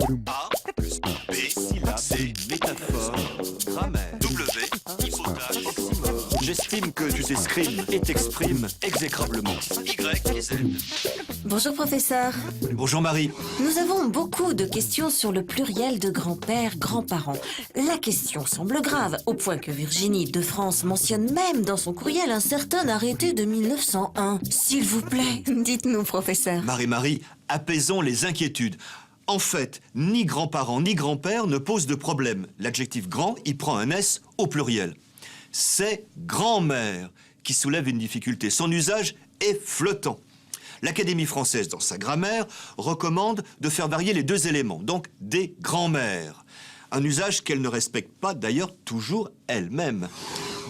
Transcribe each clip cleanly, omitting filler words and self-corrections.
A plus B, syllabe, C, métaphore, grammaire, W, hypothèse, oxymore. J'estime que tu t'exprimes et t'exprimes exécrablement. Y et Z. Bonjour professeur. Bonjour Marie. Nous avons beaucoup de questions sur le pluriel de grand-père, grands-parents. La question semble grave, au point que Virginie de France mentionne même dans son courriel un certain arrêté de 1901. S'il vous plaît, dites-nous professeur. Marie, apaisons les inquiétudes. En fait, ni grands-parents ni grand-père ne posent de problème. L'adjectif grand y prend un S au pluriel. C'est grand-mère qui soulève une difficulté. Son usage est flottant. L'Académie française, dans sa grammaire, recommande de faire varier les deux éléments, donc des grands-mères. Un usage qu'elle ne respecte pas d'ailleurs toujours elle-même.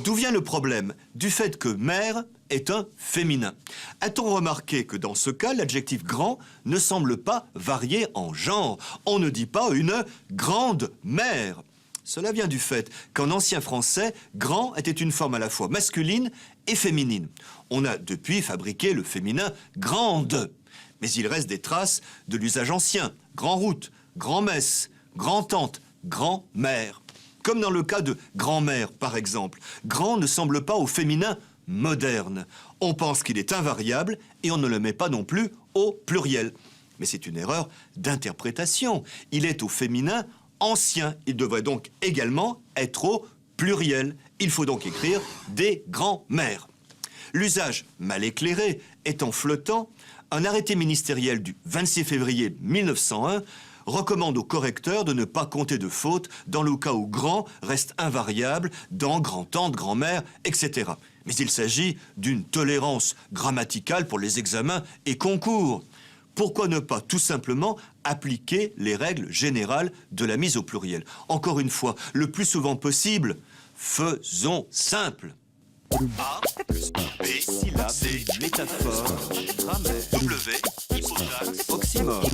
D'où vient le problème? Du fait que mère est un féminin. A-t-on remarqué que dans ce cas, l'adjectif grand ne semble pas varier en genre? On ne dit pas une grande mère. Cela vient du fait qu'en ancien français, grand était une forme à la fois masculine et féminine. On a depuis fabriqué le féminin grande. Mais il reste des traces de l'usage ancien. Grand-route, grand-messe, grand-tante, grand-mère. Comme dans le cas de grand-mère, par exemple. Grand ne semble pas au féminin moderne. On pense qu'il est invariable et on ne le met pas non plus au pluriel. Mais c'est une erreur d'interprétation. Il est au féminin ancien. Il devrait donc également être au pluriel. Il faut donc écrire des grands-mères. L'usage mal éclairé étant flottant, un arrêté ministériel du 26 février 1901 recommande aux correcteurs de ne pas compter de fautes dans le cas où grand reste invariable dans grand-tante, grand-mère, etc. Mais il s'agit d'une tolérance grammaticale pour les examens et concours. Pourquoi ne pas tout simplement appliquer les règles générales de la mise au pluriel? Encore une fois, le plus souvent possible, faisons simple. A plus B, syllabe, C, métaphore, grammaire, W, hypothèse, oxymore.